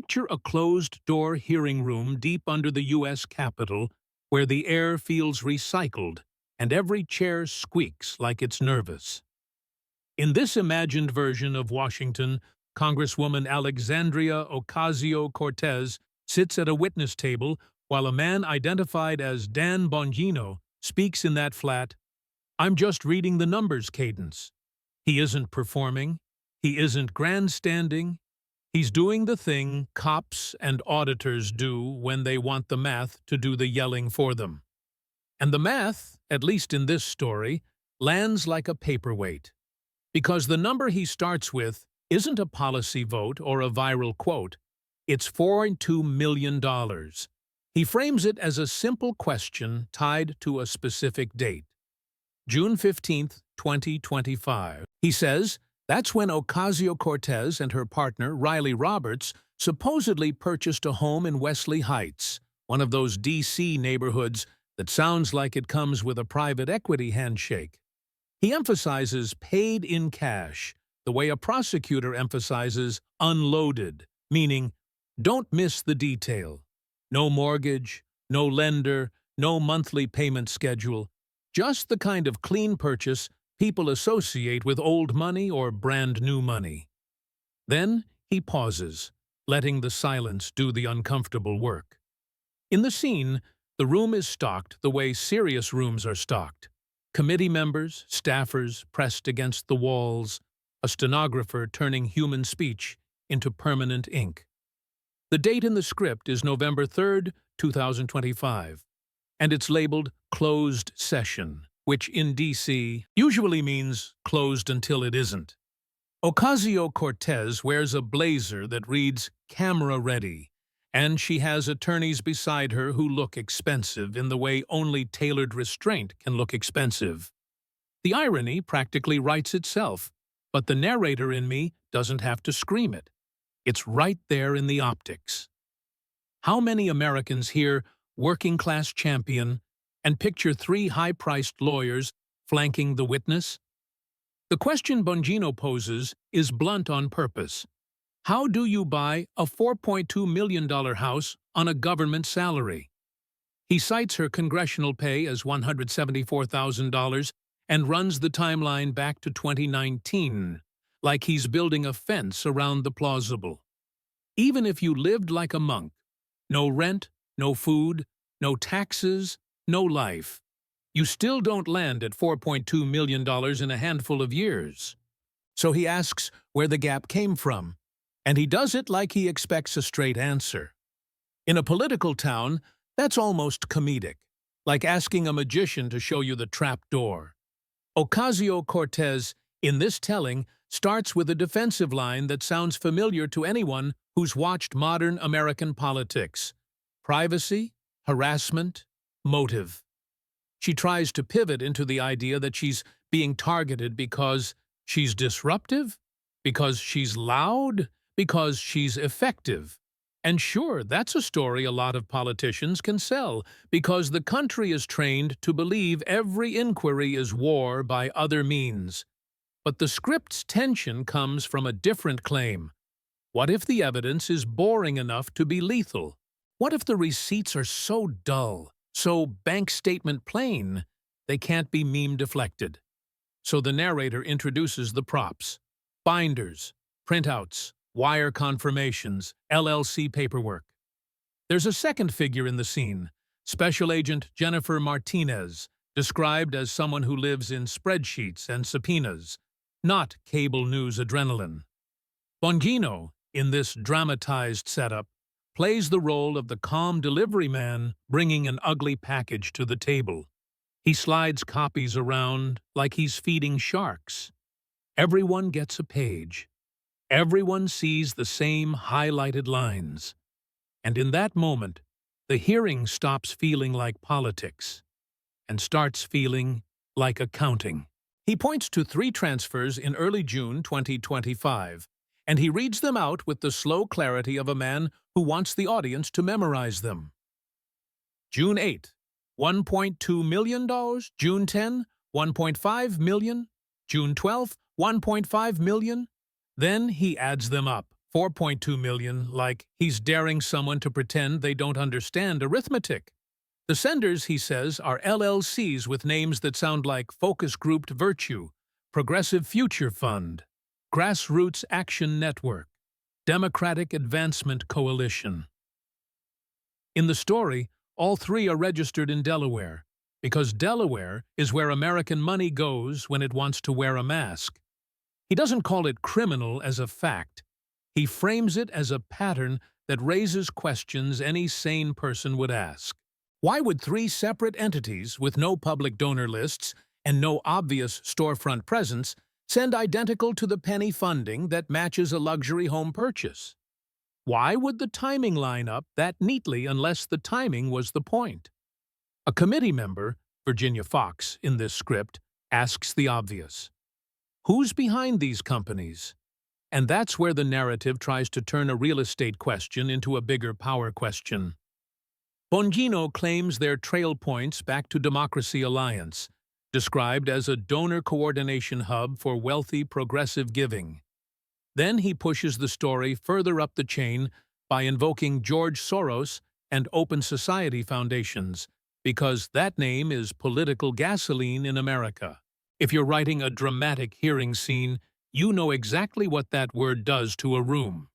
Picture a closed-door hearing room deep under the U.S. Capitol where the air feels recycled and every chair squeaks like it's nervous. In this imagined version of Washington, Congresswoman Alexandria Ocasio-Cortez sits at a witness table while a man identified as Dan Bongino speaks in that flat, "I'm just reading the numbers" cadence. He isn't performing. He isn't grandstanding. He's doing the thing cops and auditors do when they want the math to do the yelling for them. And the math, at least in this story, lands like a paperweight. Because the number he starts with isn't a policy vote or a viral quote. It's $4.2 million. He frames it as a simple question tied to a specific date. June 15, 2025. He says, that's when Ocasio-Cortez and her partner, Riley Roberts, supposedly purchased a home in Wesley Heights, one of those D.C. neighborhoods that sounds like it comes with a private equity handshake. He emphasizes paid in cash, the way a prosecutor emphasizes unloaded, meaning don't miss the detail. No mortgage, no lender, no monthly payment schedule, just the kind of clean purchase people associate with old money or brand new money. Then he pauses, letting the silence do the uncomfortable work. In the scene, the room is stocked the way serious rooms are stocked. Committee members, staffers pressed against the walls, a stenographer turning human speech into permanent ink. The date in the script is November 3, 2025, and it's labeled Closed Session, which in D.C. usually means closed until it isn't. Ocasio-Cortez wears a blazer that reads "Camera Ready," and she has attorneys beside her who look expensive in the way only tailored restraint can look expensive. The irony practically writes itself, but the narrator in me doesn't have to scream it. It's right there in the optics. How many Americans hear "working-class champion" and picture three high-priced lawyers flanking the witness? The question Bongino poses is blunt on purpose. How do you buy a $4.2 million house on a government salary? He cites her congressional pay as $174,000 and runs the timeline back to 2019, like he's building a fence around the plausible. Even if you lived like a monk, no rent, no food, no taxes, no life, you still don't land at $4.2 million in a handful of years. So he asks where the gap came from, and he does it like he expects a straight answer. In a political town, that's almost comedic, like asking a magician to show you the trap door. Ocasio-Cortez, in this telling, starts with a defensive line that sounds familiar to anyone who's watched modern American politics: privacy, harassment, motive. She tries to pivot into the idea that she's being targeted because she's disruptive, because she's loud, because she's effective. And sure, that's a story a lot of politicians can sell, because the country is trained to believe every inquiry is war by other means. But the script's tension comes from a different claim. What if the evidence is boring enough to be lethal? What if the receipts are so dull, so bank statement plain, they can't be meme deflected? So the narrator introduces the props: binders, printouts, wire confirmations, LLC paperwork. There's a second figure in the scene, Special Agent Jennifer Martinez, described as someone who lives in spreadsheets and subpoenas, not cable news adrenaline. Bongino, in this dramatized setup, plays the role of the calm delivery man bringing an ugly package to the table. He slides copies around like he's feeding sharks. Everyone gets a page. Everyone sees the same highlighted lines. And in that moment, the hearing stops feeling like politics and starts feeling like accounting. He points to 3 transfers in early June 2025, and he reads them out with the slow clarity of a man who wants the audience to memorize them. June 8, $1.2 million. June 10, $1.5 million. June 12, $1.5 million. Then he adds them up 4.2 million, like he's daring someone to pretend they don't understand arithmetic. The senders, he says, are LLCs with names that sound like Focus Grouped Virtue, Progressive Future Fund, Grassroots Action Network, Democratic Advancement Coalition. In the story, all three are registered in Delaware, because Delaware is where American money goes when it wants to wear a mask. He doesn't call it criminal as a fact. He frames it as a pattern that raises questions any sane person would ask. Why would three separate entities with no public donor lists and no obvious storefront presence send identical to the penny funding that matches a luxury home purchase? Why would the timing line up that neatly unless the timing was the point? A committee member, Virginia Fox, in this script, asks the obvious. Who's behind these companies? And that's where the narrative tries to turn a real estate question into a bigger power question. Bongino claims their trail points back to Democracy Alliance, described as a donor coordination hub for wealthy progressive giving. Then he pushes the story further up the chain by invoking George Soros and Open Society Foundations, because that name is political gasoline in America. If you're writing a dramatic hearing scene, you know exactly what that word does to a room.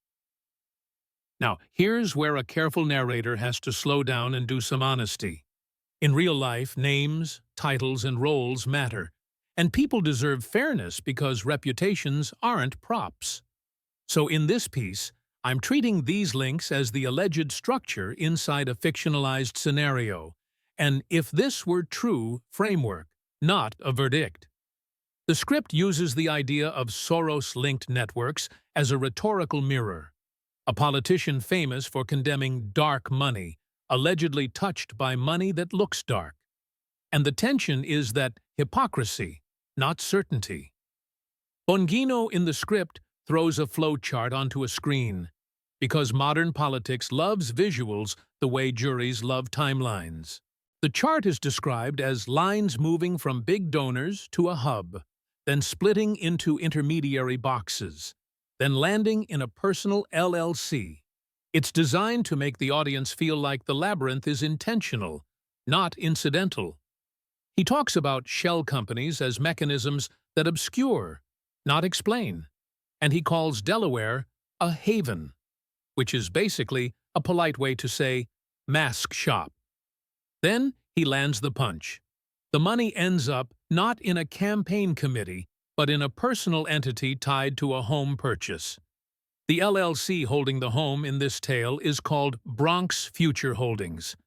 Now, here's where a careful narrator has to slow down and do some honesty. In real life, names, titles, and roles matter, and people deserve fairness because reputations aren't props. So in this piece, I'm treating these links as the alleged structure inside a fictionalized scenario, and if this were true framework, not a verdict. The script uses the idea of Soros-linked networks as a rhetorical mirror. A politician famous for condemning dark money, allegedly touched by money that looks dark. And the tension is that hypocrisy, not certainty. Bongino in the script throws a flowchart onto a screen, because modern politics loves visuals the way juries love timelines. The chart is described as lines moving from big donors to a hub, then splitting into intermediary boxes, then landing in a personal LLC. It's designed to make the audience feel like the labyrinth is intentional, not incidental. He talks about shell companies as mechanisms that obscure, not explain, and he calls Delaware a haven, which is basically a polite way to say mask shop. Then he lands the punch. The money ends up not in a campaign committee, but in a personal entity tied to a home purchase. The LLC holding the home in this tale is called Bronx Future Holdings.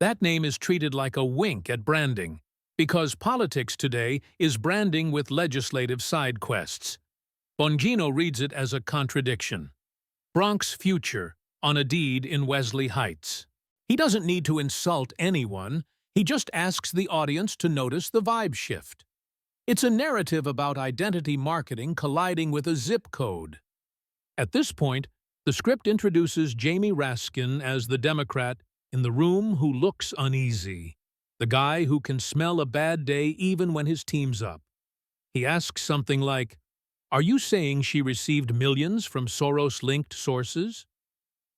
That name is treated like a wink at branding, because politics today is branding with legislative side quests. Bongino reads it as a contradiction. Bronx Future on a deed in Wesley Heights. He doesn't need to insult anyone. He just asks the audience to notice the vibe shift. It's a narrative about identity marketing colliding with a zip code. At this point, the script introduces Jamie Raskin as the Democrat in the room who looks uneasy, the guy who can smell a bad day even when his team's up. He asks something like, "Are you saying she received millions from Soros-linked sources?"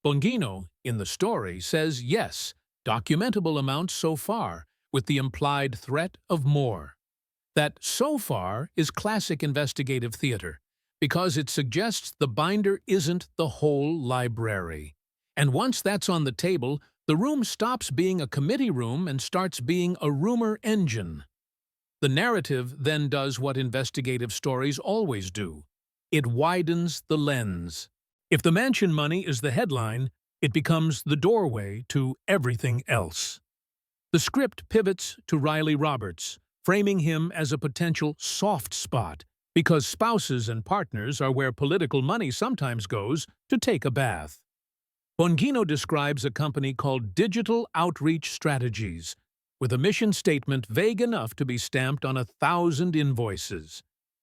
Bongino, in the story, says yes, documentable amounts so far, with the implied threat of more. That "so far" is classic investigative theater, because it suggests the binder isn't the whole library. And once that's on the table, the room stops being a committee room and starts being a rumor engine. The narrative then does what investigative stories always do. It widens the lens. If the mansion money is the headline, it becomes the doorway to everything else. The script pivots to Riley Roberts, framing him as a potential soft spot, because spouses and partners are where political money sometimes goes to take a bath. Bongino describes a company called Digital Outreach Strategies, with a mission statement vague enough to be stamped on 1,000 invoices.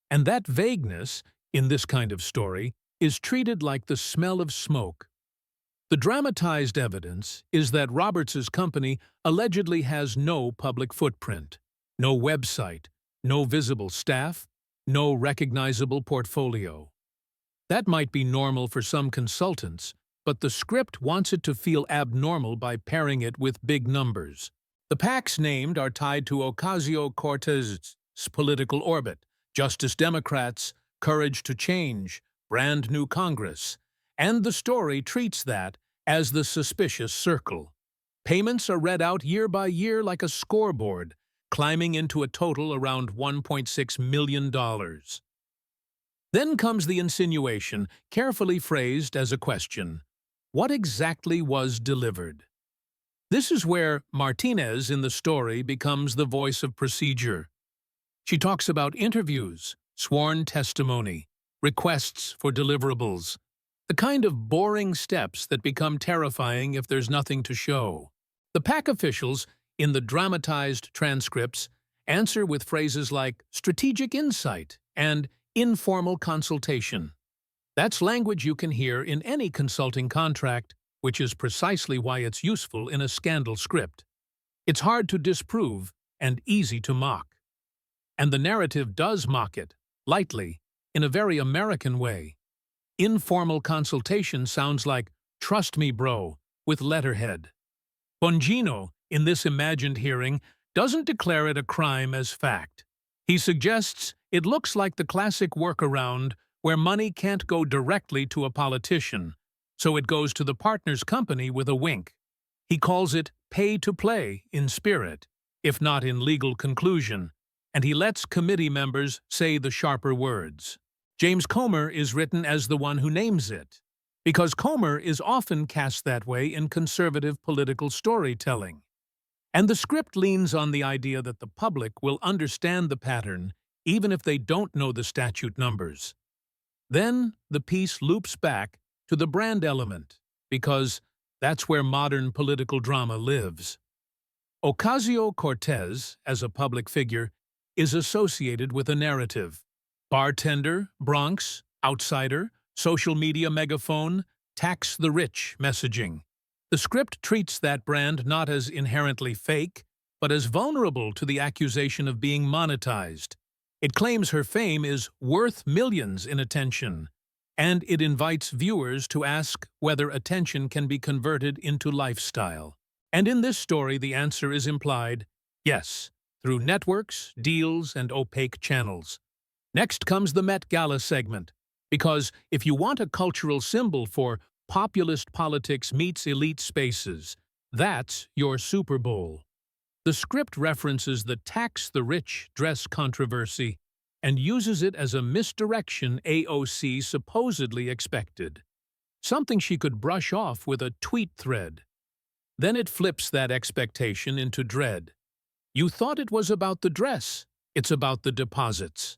And that vagueness, in this kind of story, is treated like the smell of smoke. The dramatized evidence is that Roberts's company allegedly has no public footprint, no website, no visible staff, no recognizable portfolio. That might be normal for some consultants, but the script wants it to feel abnormal by pairing it with big numbers. The PACs named are tied to Ocasio-Cortez's political orbit: Justice Democrats, Courage to Change, Brand New Congress, and the story treats that as the suspicious circle. Payments are read out year by year like a scoreboard, climbing into a total around $1.6 million. Then comes the insinuation, carefully phrased as a question. What exactly was delivered? This is where Martinez in the story becomes the voice of procedure. She talks about interviews, sworn testimony, requests for deliverables, the kind of boring steps that become terrifying if there's nothing to show. The PAC officials, in the dramatized transcripts, answer with phrases like strategic insight and informal consultation. That's language you can hear in any consulting contract, which is precisely why it's useful in a scandal script. It's hard to disprove and easy to mock. And the narrative does mock it, lightly, in a very American way. Informal consultation sounds like, "Trust me, bro," with letterhead. Bongino, in this imagined hearing, doesn't declare it a crime as fact. He suggests it looks like the classic workaround where money can't go directly to a politician, so it goes to the partner's company with a wink. He calls it pay to play in spirit, if not in legal conclusion, and he lets committee members say the sharper words. James Comer is written as the one who names it, because Comer is often cast that way in conservative political storytelling. And the script leans on the idea that the public will understand the pattern even if they don't know the statute numbers. Then the piece loops back to the brand element, because that's where modern political drama lives. Ocasio-Cortez, as a public figure, is associated with a narrative. Bartender, Bronx, outsider, social media megaphone, tax the rich messaging. The script treats that brand not as inherently fake, but as vulnerable to the accusation of being monetized. It claims her fame is worth millions in attention, and it invites viewers to ask whether attention can be converted into lifestyle. And in this story, the answer is implied: yes, through networks, deals, and opaque channels. Next comes the Met Gala segment, because if you want a cultural symbol for populist politics meets elite spaces, that's your Super Bowl. The script references the tax the rich dress controversy and uses it as a misdirection AOC supposedly expected, something she could brush off with a tweet thread. Then it flips that expectation into dread. You thought it was about the dress, it's about the deposits.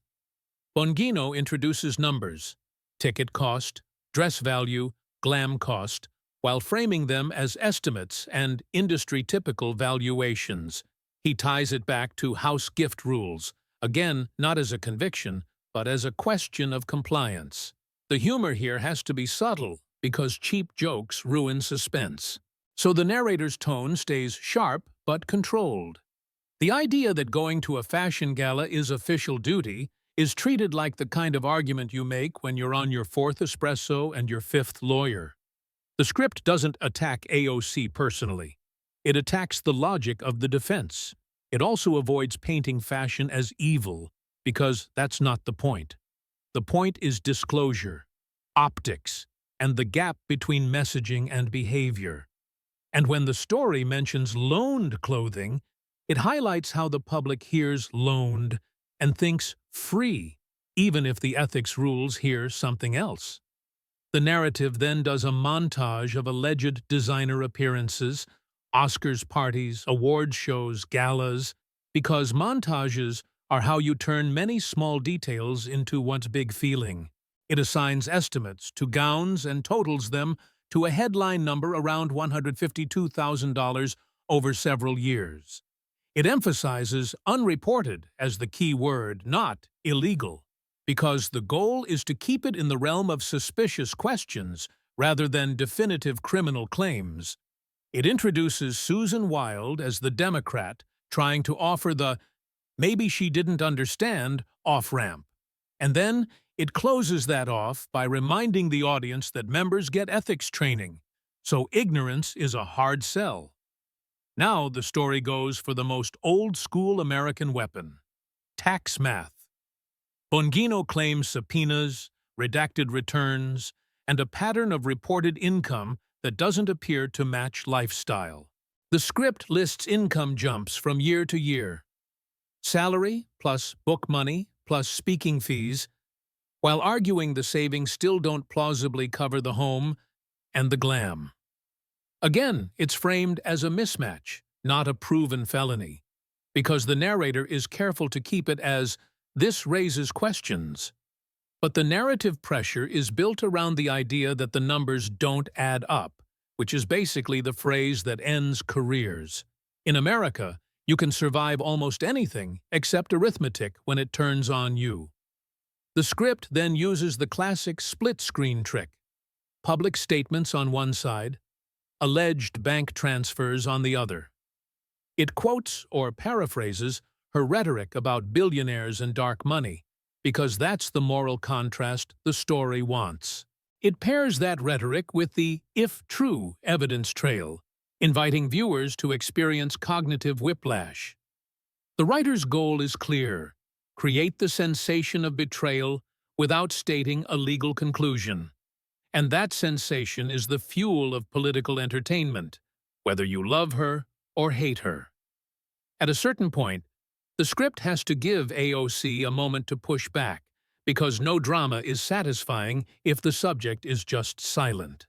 Bongino introduces numbers: ticket cost, dress value, glam cost, while framing them as estimates and industry-typical valuations. He ties it back to house gift rules, again not as a conviction, but as a question of compliance. The humor here has to be subtle, because cheap jokes ruin suspense. So the narrator's tone stays sharp but controlled. The idea that going to a fashion gala is official duty is treated like the kind of argument you make when you're on your fourth espresso and your fifth lawyer. The script doesn't attack AOC personally. It attacks the logic of the defense. It also avoids painting fashion as evil, because that's not the point. The point is disclosure, optics, and the gap between messaging and behavior. And when the story mentions loaned clothing, it highlights how the public hears loaned and thinks free, even if the ethics rules hear something else. The narrative then does a montage of alleged designer appearances, Oscars parties, award shows, galas, because montages are how you turn many small details into one big feeling. It assigns estimates to gowns and totals them to a headline number around $152,000 over several years. It emphasizes unreported as the key word, not illegal, because the goal is to keep it in the realm of suspicious questions rather than definitive criminal claims. It introduces Susan Wild as the Democrat trying to offer the "maybe she didn't understand" off-ramp. And then It closes that off by reminding the audience that members get ethics training, so ignorance is a hard sell. Now the story goes for the most old-school American weapon: tax math. Bongino claims subpoenas, redacted returns, and a pattern of reported income that doesn't appear to match lifestyle. The script lists income jumps from year to year: salary plus book money plus speaking fees, while arguing the savings still don't plausibly cover the home and the glam. Again, it's framed as a mismatch, not a proven felony, because the narrator is careful to keep it as "this raises questions." But the narrative pressure is built around the idea that the numbers don't add up, which is basically the phrase that ends careers. In America, you can survive almost anything except arithmetic when it turns on you. The script then uses the classic split-screen trick: public statements on one side, alleged bank transfers on the other. It quotes or paraphrases her rhetoric about billionaires and dark money, because that's the moral contrast the story wants. It pairs that rhetoric with the "if true" evidence trail, inviting viewers to experience cognitive whiplash. The writer's goal is clear: create the sensation of betrayal without stating a legal conclusion. And that sensation is the fuel of political entertainment, whether you love her or hate her. At a certain point, the script has to give AOC a moment to push back, because no drama is satisfying if the subject is just silent.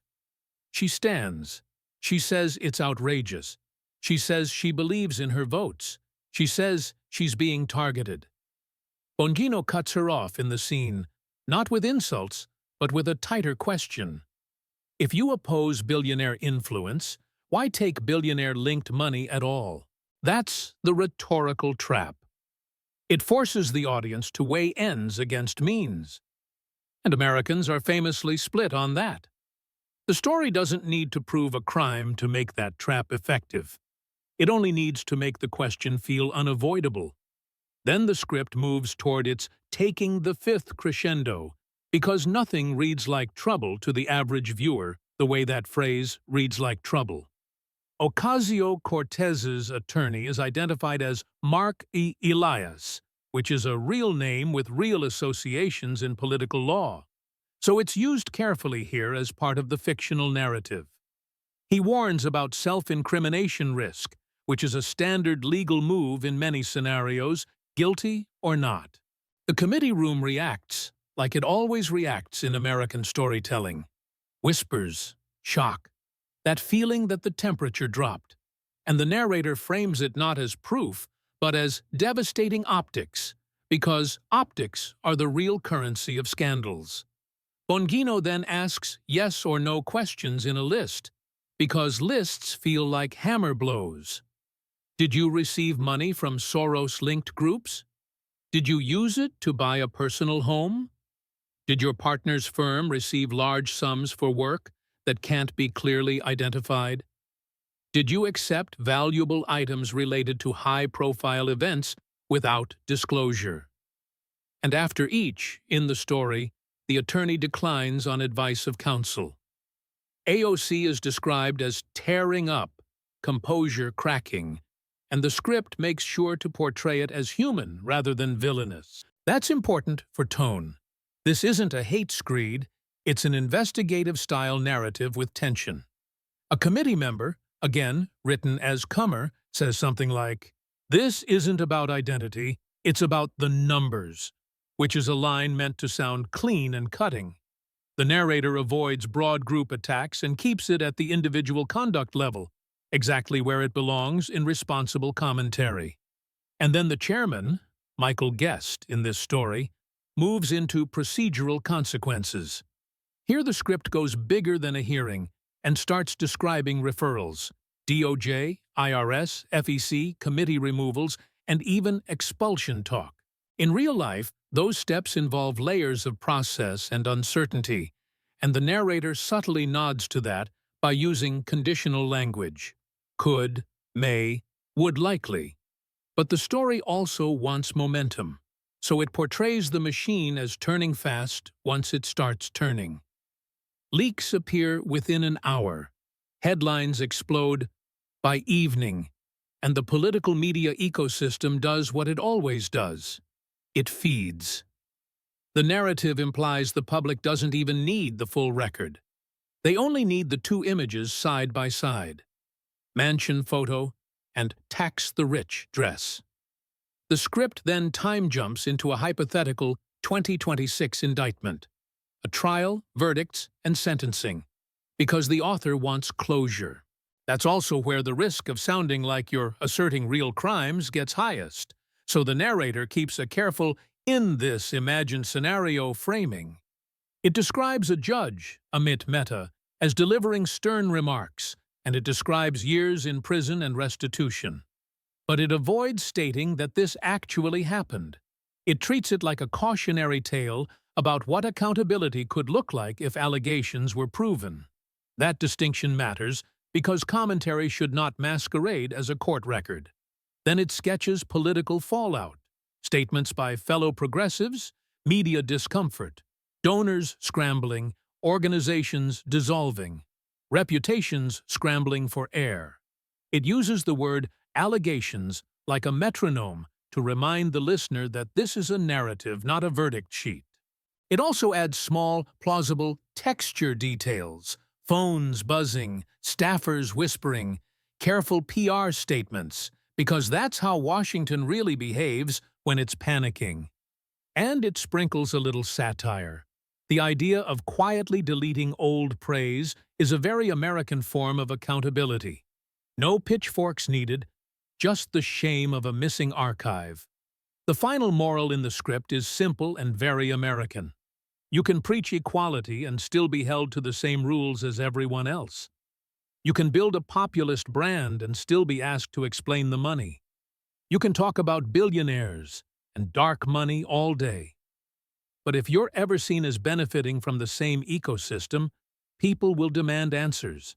She stands. She says it's outrageous. She says she believes in her votes. She says she's being targeted. Bongino cuts her off in the scene, not with insults, but with a tighter question. If you oppose billionaire influence, why take billionaire-linked money at all? That's the rhetorical trap. It forces the audience to weigh ends against means. And Americans are famously split on that. The story doesn't need to prove a crime to make that trap effective. It only needs to make the question feel unavoidable. Then the script moves toward its taking the fifth crescendo, because nothing reads like trouble to the average viewer the way that phrase reads like trouble. Ocasio-Cortez's attorney is identified as Mark E. Elias, which is a real name with real associations in political law, so it's used carefully here as part of the fictional narrative. He warns about self-incrimination risk, which is a standard legal move in many scenarios, guilty or not. The committee room reacts like it always reacts in American storytelling. Whispers, shock, that feeling that the temperature dropped, and the narrator frames it not as proof, but as devastating optics, because optics are the real currency of scandals. Bongino then asks yes or no questions in a list, because lists feel like hammer blows. Did you receive money from Soros-linked groups? Did you use it to buy a personal home? Did your partner's firm receive large sums for work that can't be clearly identified? Did you accept valuable items related to high-profile events without disclosure? And after each, in the story, the attorney declines on advice of counsel. AOC is described as tearing up, composure cracking, and the script makes sure to portray it as human rather than villainous. That's important for tone. This isn't a hate screed, it's an investigative-style narrative with tension. A committee member, again written as Comer, says something like, "This isn't about identity, it's about the numbers," which is a line meant to sound clean and cutting. The narrator avoids broad group attacks and keeps it at the individual conduct level, exactly where it belongs in responsible commentary. And then the chairman, Michael Guest in this story, moves into procedural consequences. Here the script goes bigger than a hearing and starts describing referrals, DOJ, IRS, FEC, committee removals, and even expulsion talk. In real life, those steps involve layers of process and uncertainty, and the narrator subtly nods to that by using conditional language: could, may, would likely. But the story also wants momentum. so it portrays the machine as turning fast once it starts turning. Leaks appear within an hour. Headlines explode by evening, and the political media ecosystem does what it always does. It feeds. The narrative implies the public doesn't even need the full record. They only need the two images side by side: mansion photo and tax the rich dress. The script then time jumps into a hypothetical 2026 indictment, a trial, verdicts, and sentencing, because the author wants closure. That's also where the risk of sounding like you're asserting real crimes gets highest, so the narrator keeps a careful "in this imagined scenario" framing. It describes a judge, amid meta, as delivering stern remarks, and it describes years in prison and restitution. But it avoids stating that this actually happened. It treats it like a cautionary tale about what accountability could look like if allegations were proven. That distinction matters because commentary should not masquerade as a court record. Then it sketches political fallout, statements by fellow progressives, media discomfort, donors scrambling, organizations dissolving, reputations scrambling for air. It uses the word allegations like a metronome to remind the listener that this is a narrative, not a verdict sheet. It also adds small, plausible texture details: phones buzzing, staffers whispering, careful PR statements, because that's how Washington really behaves when it's panicking. And it sprinkles a little satire. The idea of quietly deleting old praise is a very American form of accountability. No pitchforks needed, just the shame of a missing archive. The final moral in the script is simple and very American. You can preach equality and still be held to the same rules as everyone else. You can build a populist brand and still be asked to explain the money. You can talk about billionaires and dark money all day. But if you're ever seen as benefiting from the same ecosystem, people will demand answers.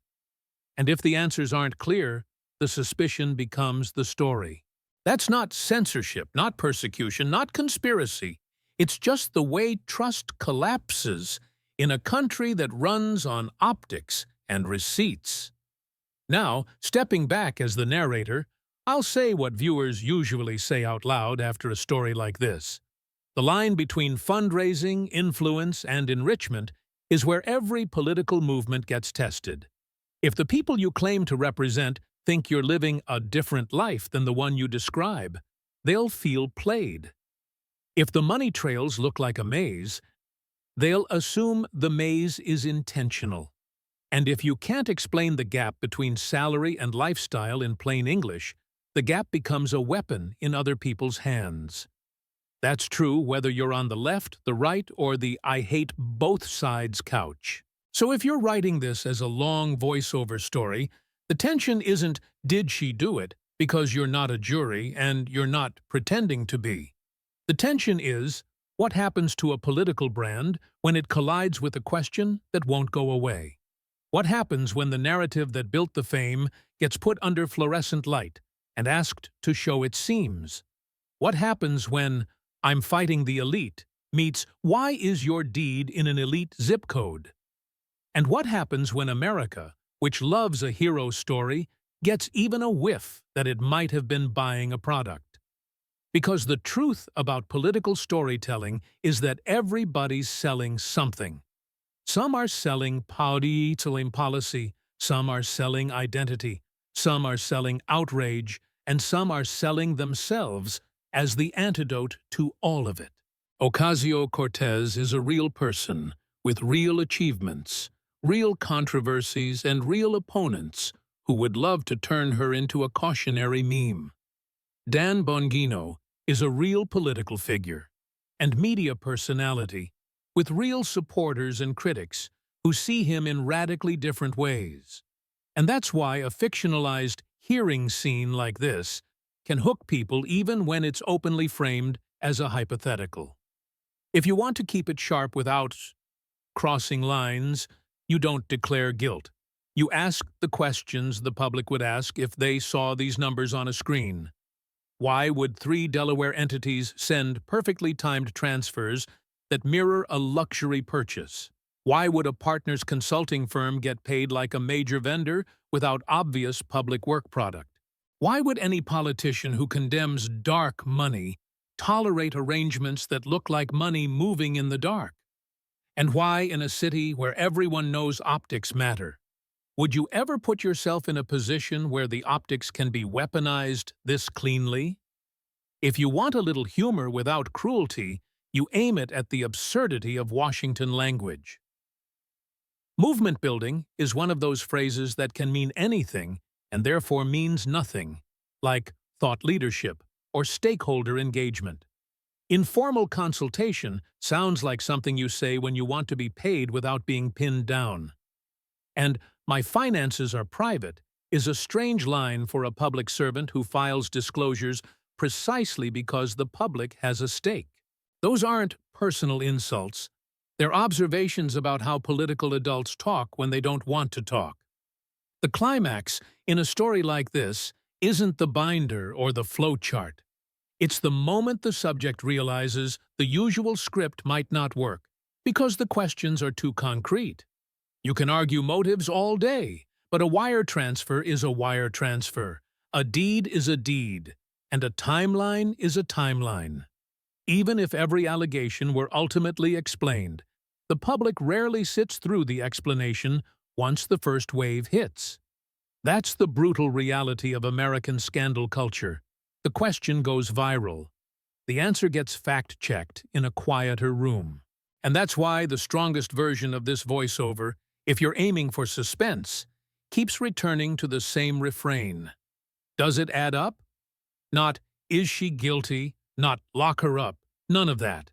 And if the answers aren't clear, the suspicion becomes the story. That's not censorship, not persecution, not conspiracy. It's just the way trust collapses in a country that runs on optics and receipts. Now, stepping back as the narrator, I'll say what viewers usually say out loud after a story like this. The line between fundraising, influence, and enrichment is where every political movement gets tested. If the people you claim to represent think you're living a different life than the one you describe, they'll feel played. If the money trails look like a maze, they'll assume the maze is intentional. And if you can't explain the gap between salary and lifestyle in plain English, the gap becomes a weapon in other people's hands. That's true whether you're on the left, the right, or the "I hate both sides" couch. So if you're writing this as a long voiceover story, the tension isn't "did she do it?" because you're not a jury and you're not pretending to be. The tension is, what happens to a political brand when it collides with a question that won't go away? What happens when the narrative that built the fame gets put under fluorescent light and asked to show its seams? What happens when "I'm fighting the elite" meets "why is your deed in an elite zip code"? And what happens when America, which loves a hero story, gets even a whiff that it might have been buying a product? Because the truth about political storytelling is that everybody's selling something. Some are selling policy, some are selling identity, some are selling outrage, and some are selling themselves as the antidote to all of it. Ocasio-Cortez is a real person with real achievements, real controversies, and real opponents who would love to turn her into a cautionary meme. Dan Bongino is a real political figure and media personality with real supporters and critics who see him in radically different ways. And that's why a fictionalized hearing scene like this can hook people even when it's openly framed as a hypothetical. If you want to keep it sharp without crossing lines, you don't declare guilt. You ask the questions the public would ask if they saw these numbers on a screen. Why would three Delaware entities send perfectly timed transfers that mirror a luxury purchase? Why would a partner's consulting firm get paid like a major vendor without obvious public work product? Why would any politician who condemns dark money tolerate arrangements that look like money moving in the dark? And why, in a city where everyone knows optics matter, would you ever put yourself in a position where the optics can be weaponized this cleanly? If you want a little humor without cruelty, you aim it at the absurdity of Washington language. Movement building is one of those phrases that can mean anything and therefore means nothing, like thought leadership or stakeholder engagement. Informal consultation sounds like something you say when you want to be paid without being pinned down. And "my finances are private" is a strange line for a public servant who files disclosures precisely because the public has a stake. Those aren't personal insults. They're observations about how political adults talk when they don't want to talk. The climax in a story like this isn't the binder or the flowchart. It's the moment the subject realizes the usual script might not work because the questions are too concrete. You can argue motives all day, but a wire transfer is a wire transfer. A deed is a deed, and a timeline is a timeline. Even if every allegation were ultimately explained, the public rarely sits through the explanation once the first wave hits. That's the brutal reality of American scandal culture. The question goes viral. The answer gets fact-checked in a quieter room. And that's why the strongest version of this voiceover, if you're aiming for suspense, keeps returning to the same refrain. Does it add up? Not, is she guilty? Not, lock her up. None of that.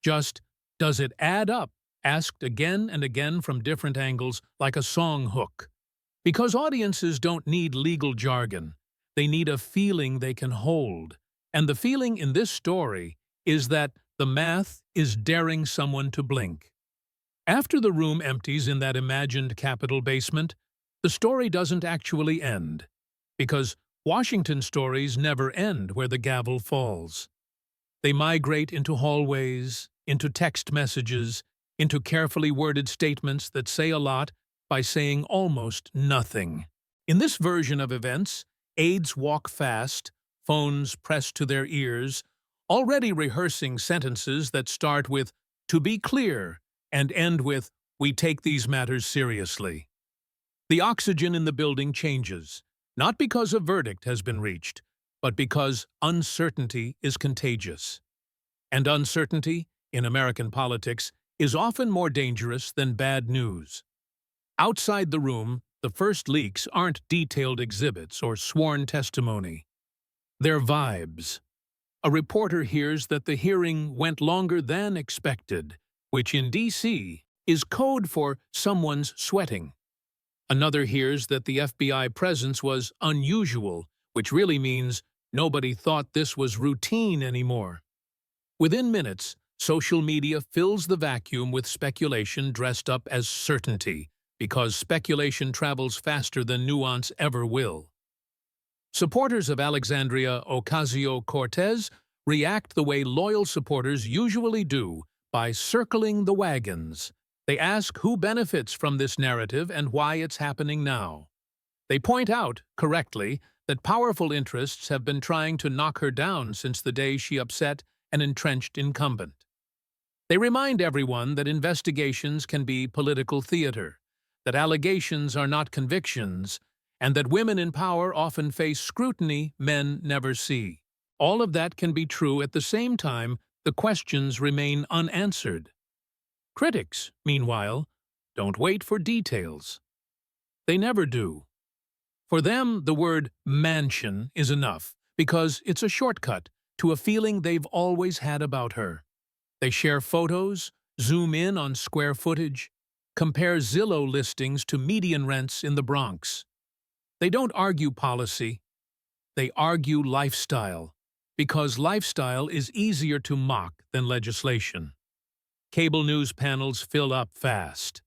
Just, does it add up? Asked again and again from different angles, like a song hook. Because audiences don't need legal jargon. They need a feeling they can hold. And the feeling in this story is that the math is daring someone to blink. After the room empties in that imagined Capitol basement, the story doesn't actually end. Because Washington stories never end where the gavel falls. They migrate into hallways, into text messages, into carefully worded statements that say a lot by saying almost nothing. In this version of events, aides walk fast, phones pressed to their ears, already rehearsing sentences that start with "to be clear" and end with "we take these matters seriously." The oxygen in the building changes, not because a verdict has been reached, but because uncertainty is contagious. And uncertainty, in American politics, is often more dangerous than bad news. Outside the room, the first leaks aren't detailed exhibits or sworn testimony. They're vibes. A reporter hears that the hearing went longer than expected, which in D.C. is code for someone's sweating. Another hears that the FBI presence was unusual, which really means nobody thought this was routine anymore. Within minutes, social media fills the vacuum with speculation dressed up as certainty, because speculation travels faster than nuance ever will. Supporters of Alexandria Ocasio-Cortez react the way loyal supporters usually do, by circling the wagons. They ask who benefits from this narrative and why it's happening now. They point out, correctly, that powerful interests have been trying to knock her down since the day she upset an entrenched incumbent. They remind everyone that investigations can be political theater, that allegations are not convictions, and that women in power often face scrutiny men never see. All of that can be true at the same time the questions remain unanswered. Critics, meanwhile, don't wait for details. They never do. For them, the word mansion is enough, because it's a shortcut to a feeling they've always had about her. They share photos, zoom in on square footage, compare Zillow listings to median rents in the Bronx. They don't argue policy. They argue lifestyle, because lifestyle is easier to mock than legislation. Cable news panels fill up fast.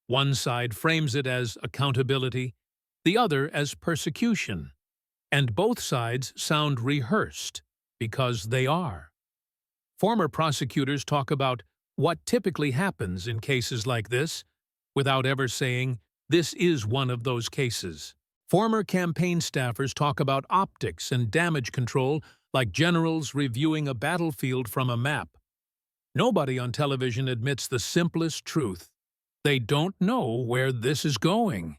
One side frames it as accountability, the other as persecution. And both sides sound rehearsed, because they are. Former prosecutors talk about what typically happens in cases like this, without ever saying, "This is one of those cases." Former campaign staffers talk about optics and damage control like generals reviewing a battlefield from a map. Nobody on television admits the simplest truth. They don't know where this is going.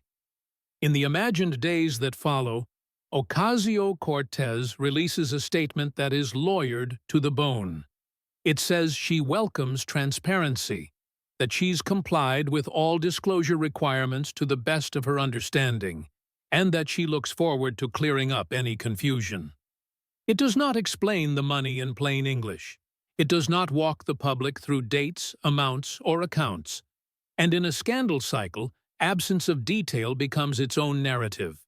In the imagined days that follow, Ocasio-Cortez releases a statement that is lawyered to the bone. It says she welcomes transparency, that she's complied with all disclosure requirements to the best of her understanding, and that she looks forward to clearing up any confusion. It does not explain the money in plain English. It does not walk the public through dates, amounts, or accounts. And in a scandal cycle, absence of detail becomes its own narrative.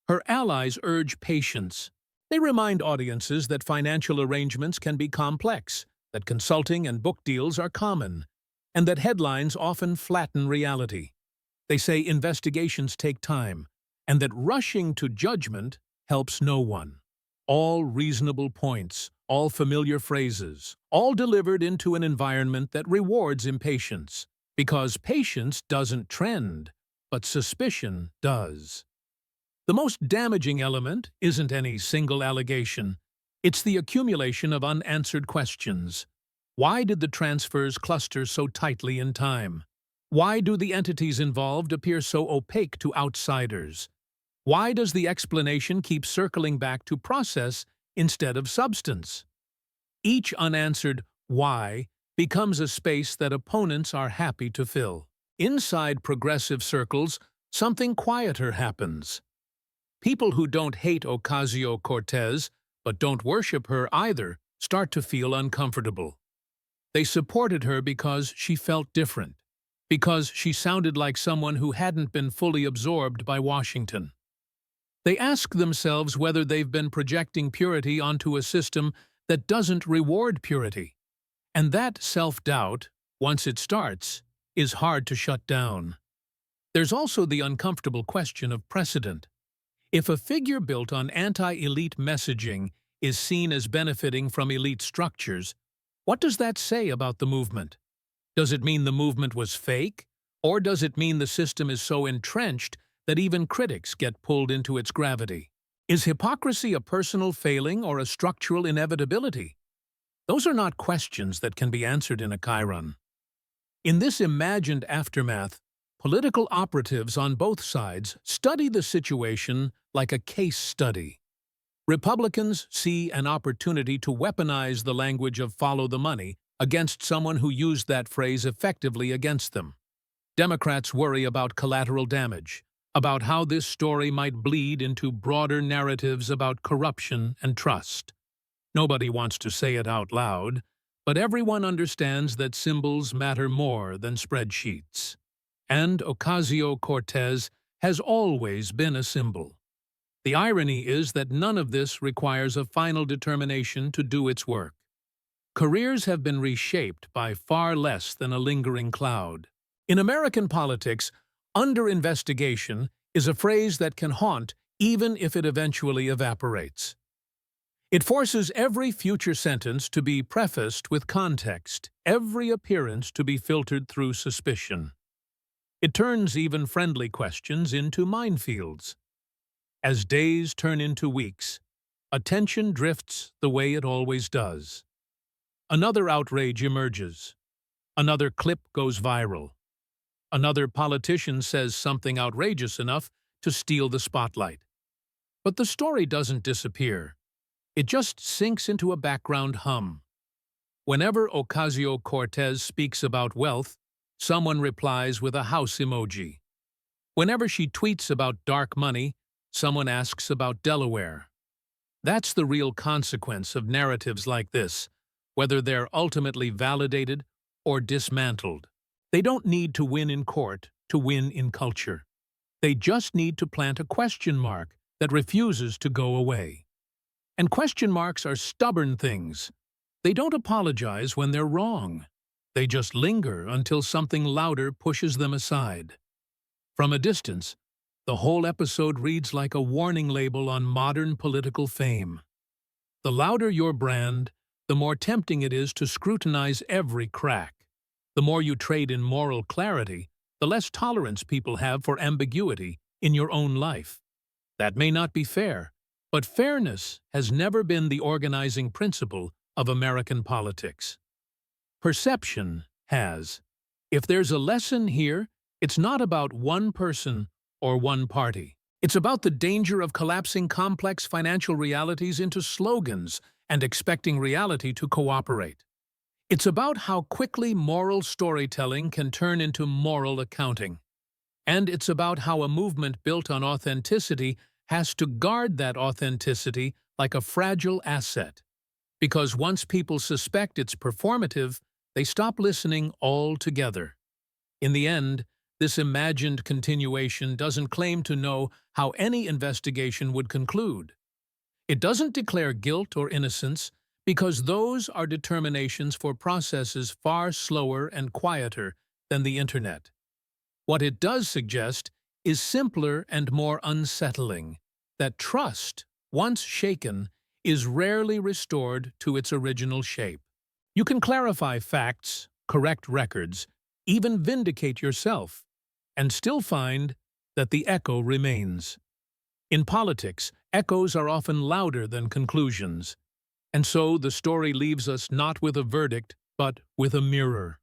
Her allies urge patience. They remind audiences that financial arrangements can be complex, that consulting and book deals are common, and that headlines often flatten reality. They say investigations take time, and that rushing to judgment helps no one. All reasonable points, all familiar phrases, all delivered into an environment that rewards impatience, because patience doesn't trend, but suspicion does. The most damaging element isn't any single allegation. It's the accumulation of unanswered questions. Why did the transfers cluster so tightly in time? Why do the entities involved appear so opaque to outsiders? Why does the explanation keep circling back to process instead of substance? Each unanswered why becomes a space that opponents are happy to fill. Inside progressive circles, something quieter happens. People who don't hate Ocasio-Cortez, but don't worship her either, start to feel uncomfortable. They supported her because she felt different, because she sounded like someone who hadn't been fully absorbed by Washington. They ask themselves whether they've been projecting purity onto a system that doesn't reward purity. And that self-doubt, once it starts, is hard to shut down. There's also the uncomfortable question of precedent. If a figure built on anti-elite messaging is seen as benefiting from elite structures, what does that say about the movement? Does it mean the movement was fake? Or does it mean the system is so entrenched that even critics get pulled into its gravity? Is hypocrisy a personal failing or a structural inevitability? Those are not questions that can be answered in a chyron. In this imagined aftermath, political operatives on both sides study the situation like a case study. Republicans see an opportunity to weaponize the language of "follow the money" against someone who used that phrase effectively against them. Democrats worry about collateral damage, about how this story might bleed into broader narratives about corruption and trust. Nobody wants to say it out loud, but everyone understands that symbols matter more than spreadsheets. And Ocasio-Cortez has always been a symbol. The irony is that none of this requires a final determination to do its work. Careers have been reshaped by far less than a lingering cloud. In American politics, "under investigation" is a phrase that can haunt even if it eventually evaporates. It forces every future sentence to be prefaced with context, every appearance to be filtered through suspicion. It turns even friendly questions into minefields. As days turn into weeks, attention drifts the way it always does. Another outrage emerges. Another clip goes viral. Another politician says something outrageous enough to steal the spotlight. But the story doesn't disappear. It just sinks into a background hum. Whenever Ocasio-Cortez speaks about wealth, someone replies with a house emoji. Whenever she tweets about dark money, someone asks about Delaware. That's the real consequence of narratives like this, whether they're ultimately validated or dismantled. They don't need to win in court to win in culture. They just need to plant a question mark that refuses to go away. And question marks are stubborn things. They don't apologize when they're wrong. They just linger until something louder pushes them aside. From a distance, The whole episode reads like a warning label on modern political fame. The louder your brand, the more tempting it is to scrutinize every crack. The more you trade in moral clarity, the less tolerance people have for ambiguity in your own life. That may not be fair, but fairness has never been the organizing principle of American politics. Perception has. If there's a lesson here, it's not about one person or one party. It's about the danger of collapsing complex financial realities into slogans and expecting reality to cooperate. It's about how quickly moral storytelling can turn into moral accounting. And it's about how a movement built on authenticity has to guard that authenticity like a fragile asset. Because once people suspect it's performative, they stop listening altogether. In the end, this imagined continuation doesn't claim to know how any investigation would conclude. It doesn't declare guilt or innocence, because those are determinations for processes far slower and quieter than the internet. What it does suggest is simpler and more unsettling, that trust, once shaken, is rarely restored to its original shape. You can clarify facts, correct records, even vindicate yourself, and still find that the echo remains. In politics, echoes are often louder than conclusions, and so the story leaves us not with a verdict, but with a mirror.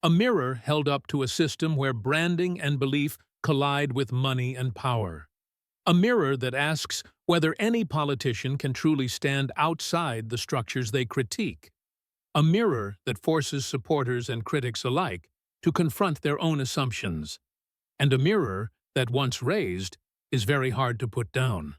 A mirror held up to a system where branding and belief collide with money and power. A mirror that asks whether any politician can truly stand outside the structures they critique. A mirror that forces supporters and critics alike to confront their own assumptions. And a mirror that, once raised, is very hard to put down.